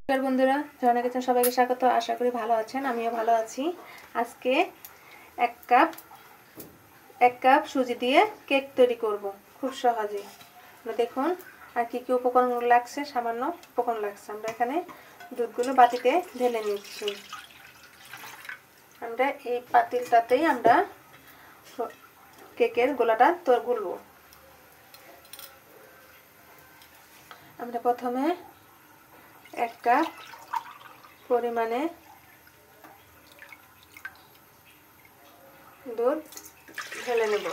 নমস্কার বন্ধুরা, ঝর্ণা কিচেন সবাইকে স্বাগত। আশা করি ভালো আছেন, আমিও ভালো আছি। আজকে এক কাপ সুজি দিয়ে কেক তৈরি করব খুব সহজেই। দেখুন আর কি কি উপকরণ লাগছে, সামান্য উপকরণ লাগছে। আমরা এখানে দুধগুলো বাটিতে ঢেলে নিচ্ছি। আমরা এই পাতিলটাতেই আমরা কেকের গোলাটা গুলব। আমরা প্রথমে 1 কাপ পরিমাণে দুধ ঢেলে নেব।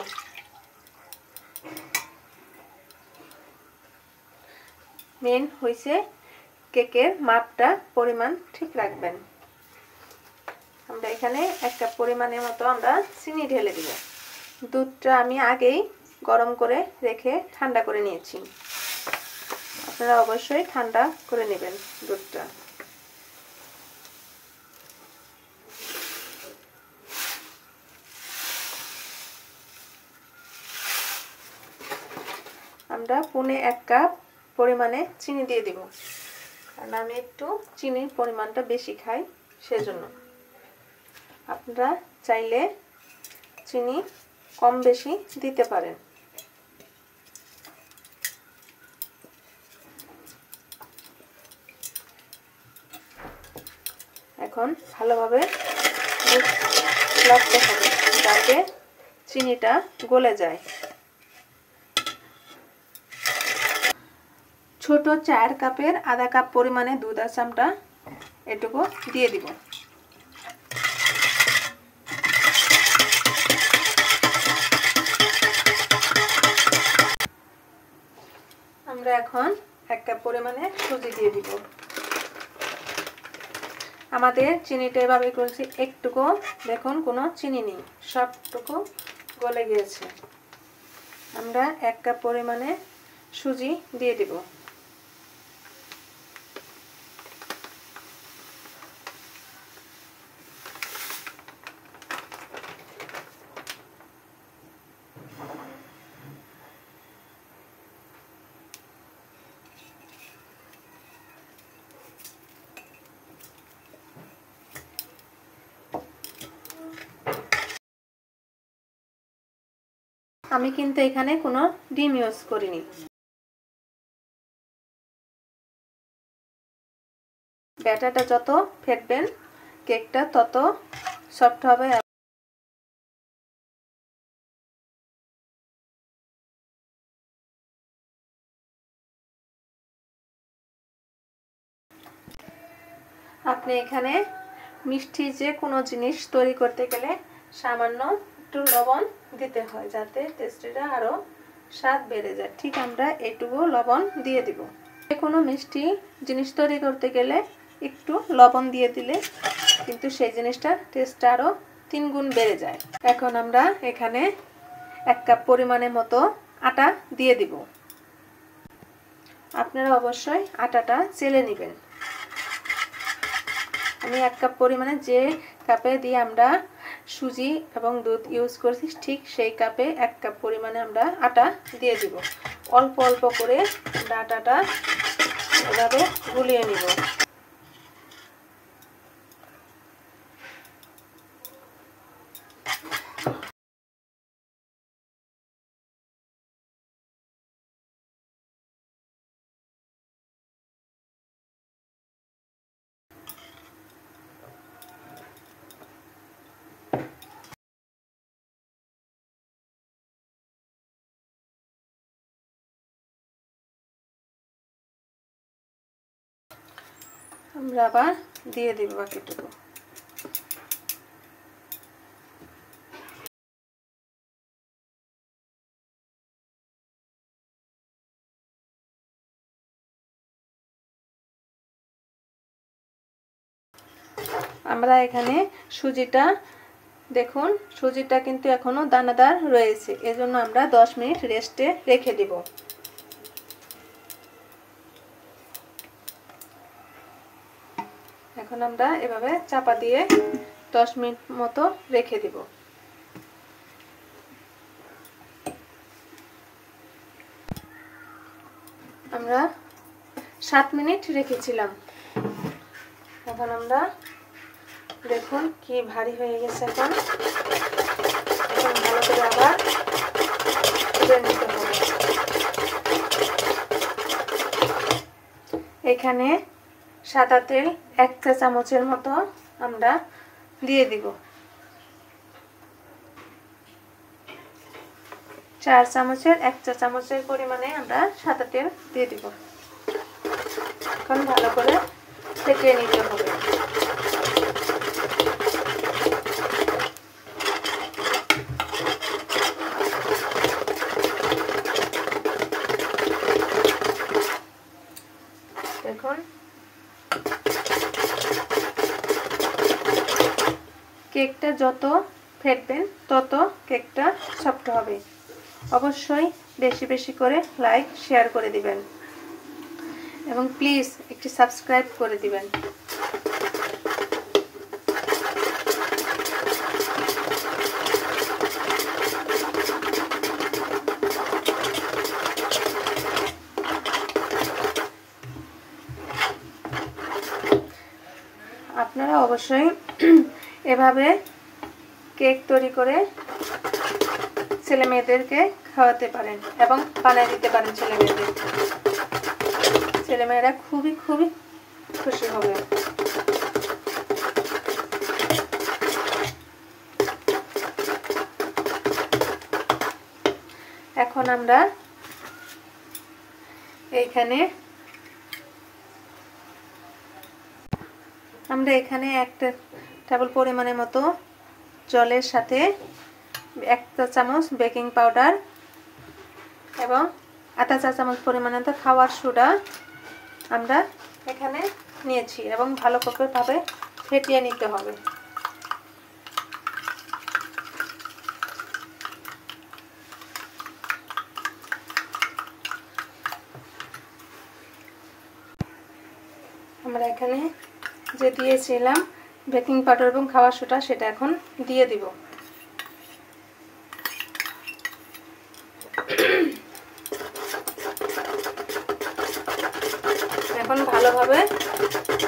মেন হইছে কেকের মাপটা, পরিমাণ ঠিক রাখবেন। আমরা এখানে 1 কাপ পরিমাণের মতো আমরা চিনি ঢেলে দিব। দুধটা আমি আগেই গরম করে রেখে ঠান্ডা করে নিয়েছি। আপনারা অবশ্যই ঠান্ডা করে নেবেন দুধটা। আমরা পৌনে 1 কাপ পরিমাণে চিনি দিয়ে দিব, কারণ আমি একটু চিনির পরিমাণটা বেশি খাই, সেজন্য। আপনারা চাইলে চিনি কম বেশি দিতে পারেন। এখন ভালোভাবে লাগতে হবে যাতে চিনিটা গলে যায়। ছোট 4 কাপের আধা কাপ পরিমাণে দুধ আছে, আমরা এটুকু দিয়ে দিব। আমরা এখন 1 কাপ পরিমাণে সুজি দিয়ে দিব। আমাদের চিনিটা এভাবে করেছি, একটুকু দেখুন কোনো চিনি নেই, সবটুকু গলে গিয়েছে। আমরা 1 কাপ পরিমাণে সুজি দিয়ে দিব। আমি কিন্তু এখানে কোনো ডিম ইউজ করিনি। ব্যাটারটা যত ফেটবেন কেকটা তত সফট হবে। আপনি এখানে মিষ্টি যে কোনো জিনিস তৈরি করতে গেলে সামান্য একটু লবণ দিতে হয়, যাতে টেস্টিটা আরও স্বাদ বেড়ে যায়। ঠিক আমরা এইটুকু লবণ দিয়ে দিব। যে কোনো মিষ্টি জিনিস তৈরি করতে গেলে একটু লবণ দিয়ে দিলে কিন্তু সেই জিনিসটা টেস্টটা আরও 3 গুণ বেড়ে যায়। এখন আমরা এখানে 1 কাপ পরিমাণের মতো আটা দিয়ে দিব। আপনারা অবশ্যই আটাটা চেলে নেবেন। আমি 1 কাপ পরিমাণে যে কাপে দিয়ে আমরা সুজি এবং দুধ ইউজ করছি, ঠিক সেই কাপে 1 কাপ পরিমাণে আমরা আটা দিয়ে দিব। অল্প অল্প করে আটাটা এভাবে গুলিয়ে নিব। আমরা আবার দিয়ে দিব বাকিটুকু। আমরা এখানে সুজিটা দেখুন, সুজিটা কিন্তু এখনো দানাদার রয়েছে, এজন্য আমরা 10 মিনিট রেস্টে রেখে দিব। এখন আমরা এভাবে চাপা দিয়ে 10 মিনিট মতো রেখে দিব। আমরা 7 মিনিট রেখেছিলাম। এখন আমরা দেখুন কি ভারী হয়ে গেছে। এখন ভালো করে আবার তুলে নিতে হবে। এখানে সাদা তেল 1 চা চামচের মতো আমরা দিয়ে দিব। 4 চামচের 1 চা চামচের পরিমাণে আমরা সাদা তেল দিয়ে দিব। এখন ভালো করে ফেটিয়ে নিতে হবে। দেখুন কেকটা যত ফেটবেন তত কেকটা সফট হবে। অবশ্যই বেশি বেশি করে লাইক শেয়ার করে দিবেন এবং প্লিজ একটি সাবস্ক্রাইব করে দিবেন। আপনারা অবশ্যই এভাবে কেক তৈরি করে ছেলে মেয়েদেরকে খাওয়াতে পারেন এবং বানিয়ে দিতে পারেন ছেলে মেয়েদেরকে। ছেলে মেয়েরা খুবই খুবই খুশি হবে। এখন আমরা এখানে 1 টেবিল পরিমাণের মতো জলের সাথে 1 চা চামচ বেকিং পাউডার এবং আধা চা চামচ পরিমাণে খাওয়ার সোডা আমরা এখানে নিয়েছি এবং ভালো ভাবে ফেটিয়ে নিতে হবে। আমরা এখানে যে দিয়েছিলাম বেকিং পাউডার এবং খাওয়ার সোডা সেটা এখন দিয়ে দিব। এখন ভালোভাবে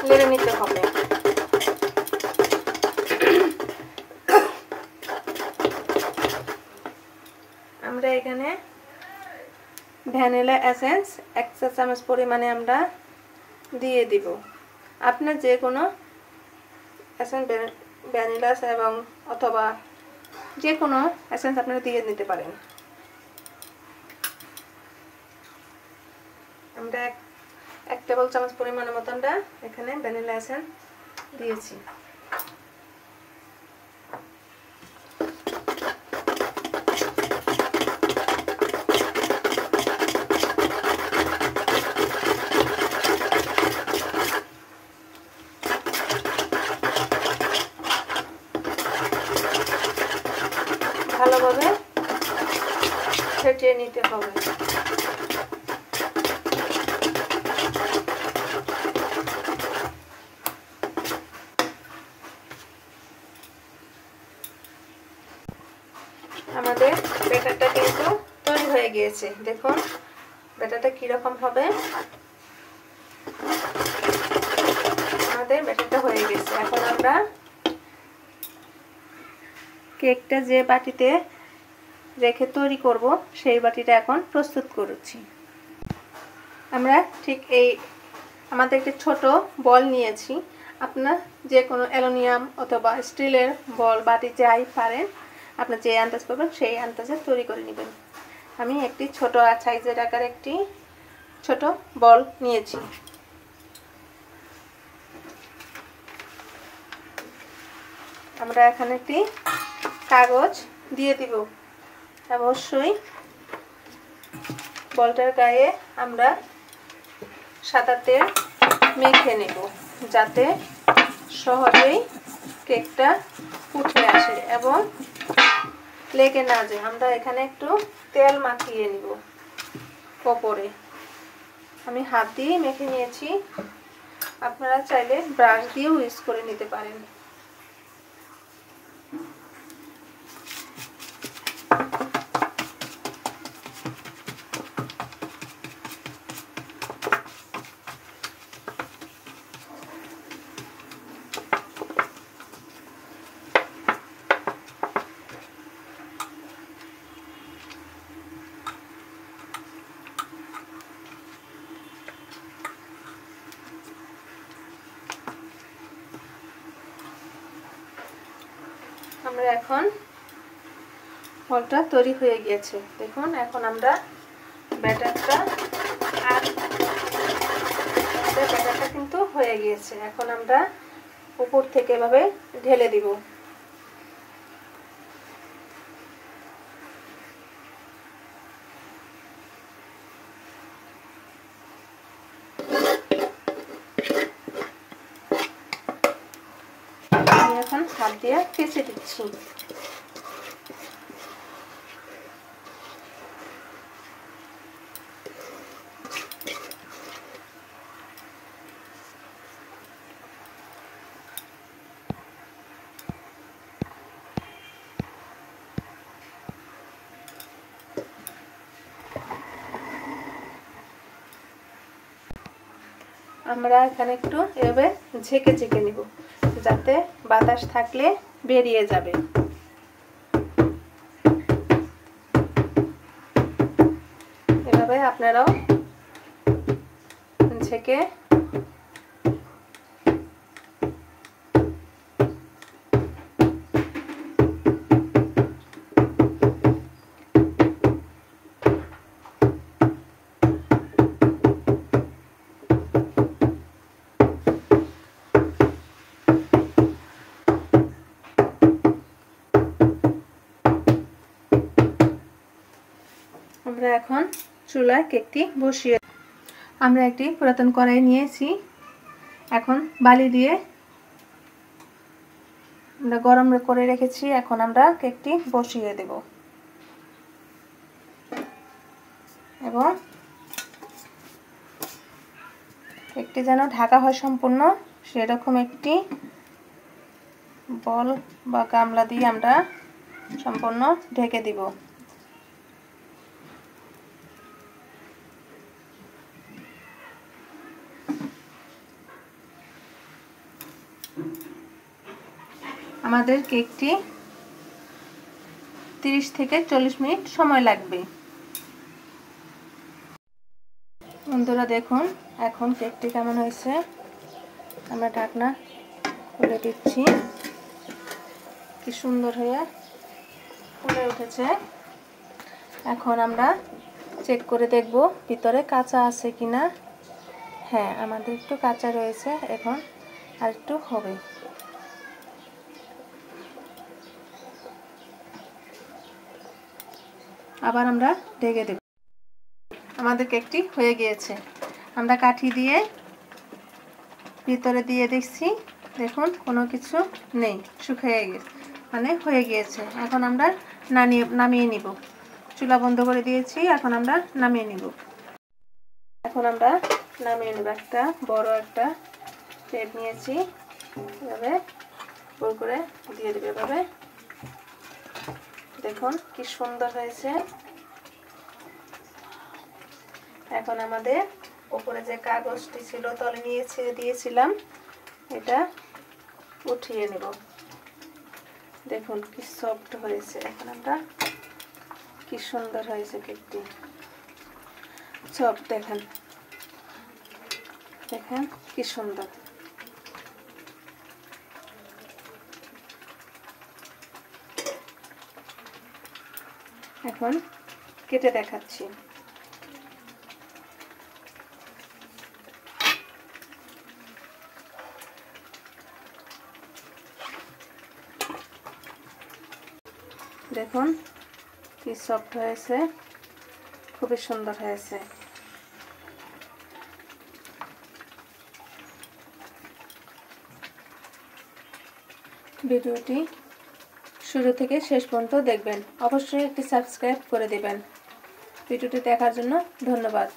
নেড়ে নিতে হবে। আমরা এখানে ভ্যানিলা এসেন্স 1 চা চামচ পরিমাণে আমরা দিয়ে দিব। আপনার যে কোনো এসেন্স ভ্যানিলা এবং অথবা যে কোনো এসেন্স আপনারা দিয়ে নিতে পারেন। আমরা 1 টেবিল চামচ পরিমাণের মতো আমরা এখানে ভ্যানিলা এসেন্স দিয়েছি। ভালোভাবে ফেটিয়ে নিতে হবে। আমাদের ব্যাটারটা কিন্তু তৈরি হয়ে গিয়েছে। দেখুন ব্যাটারটা কিরকম হবে। আমাদের ব্যাটারটা হয়ে গেছে। এখন আমরা কেকটা যে বাটিতে রেখে তৈরি করব সেই বাটিটা এখন প্রস্তুত করছি। আমরা ঠিক আমাদের একটি ছোট বল নিয়েছি। আপনার যে কোনো অ্যালুমিনিয়াম অথবা স্টিলের বল বাটি যাই পারেন, আপনি যে আন্দাজ করবেন সেই আন্দাজে তৈরি করে নেবেন। আমি একটি ছোট সাইজের আকারে একটি ছোট বল নিয়েছি। আমরা এখানে একটি কাগজ দিয়ে দিব। অবশ্যই বলটার গায়ে আমরা সাদা তেল মেখে নেব যাতে সহজেই কেকটা উঠে আসে এবং লেগে না যায়। আমরা এখানে একটু তেল মাখিয়ে নিব উপরে। আমি হাত দিয়ে মেখে নিয়েছি, আপনারা চাইলে ব্রাশ দিয়েও ইউজ করে নিতে পারেন। আমরা এখন ফলটা তৈরি হয়ে গিয়েছে। দেখুন এখন আমরা ব্যাটারটা কিন্তু হয়ে গিয়েছে। এখন আমরা উপর থেকে এভাবে ঢেলে দিব। আমি এখন হাত দিয়ে পেঁচে দিচ্ছি। আমরা এখানে একটু এভাবে ঝেঁকে ঝেঁকে নিব, যাতে বাতাস থাকলে বেরিয়ে যাবে। এভাবে আপনারাও ঝেঁকে আমরা এখন চুলায় কেকটি বসিয়ে, আমরা একটি পুরাতন কড়াই নিয়েছি। এখন বালি দিয়ে আমরা গরম করে রেখেছি। এখন আমরা কেকটি বসিয়ে দেব এবং কেকটি যেন ঢাকা হয় সম্পূর্ণ, সেরকম একটি বল বা গামলা দিয়ে আমরা সম্পূর্ণ ঢেকে দিব। আমাদের কেকটি 30 থেকে 40 মিনিট সময় লাগবে। বন্ধুরা দেখুন এখন কেকটি কেমন হয়েছে। আমরা ঢাকনা খুলে দিচ্ছি। কি সুন্দর হয়ে ফুলে উঠেছে। এখন আমরা চেক করে দেখব ভিতরে কাঁচা আছে কিনা। হ্যাঁ, আমাদের একটু কাঁচা রয়েছে, এখন আর একটু হবে। আবার আমরা ঢেকে দেব। আমাদের কেকটি হয়ে গিয়েছে। আমরা কাঠি দিয়ে ভিতরে দিয়ে দেখছি, দেখুন কোনো কিছু নেই, শুকিয়ে গেছে, মানে হয়ে গিয়েছে। এখন আমরা নামিয়ে নিব। চুলা বন্ধ করে দিয়েছি, এখন আমরা নামিয়ে নিব। এখন আমরা নামিয়ে নেব। একটা বড় একটা প্লেট নিয়েছি, এভাবে উপর করে দিয়ে দেবে। এভাবে দেখুন কি সুন্দর হয়েছে। এখন আমাদের উপরে যে কাগজটি ছিল তলে দিয়েছিলাম, এটা উঠিয়ে নেব। দেখুন কি সফট হয়েছে। এখন আমরা কি সুন্দর হয়েছে কেকটি, সফট। দেখেন দেখেন কি সুন্দর। এখন কেটে দেখাচ্ছি। দেখুন কি সফট হয়েছে, খুবই সুন্দর হয়েছে। ভিডিওটি শুরু থেকে শেষ পর্যন্ত দেখবেন। অবশ্যই একটি সাবস্ক্রাইব করে দেবেন। ভিডিওটি দেখার জন্য ধন্যবাদ।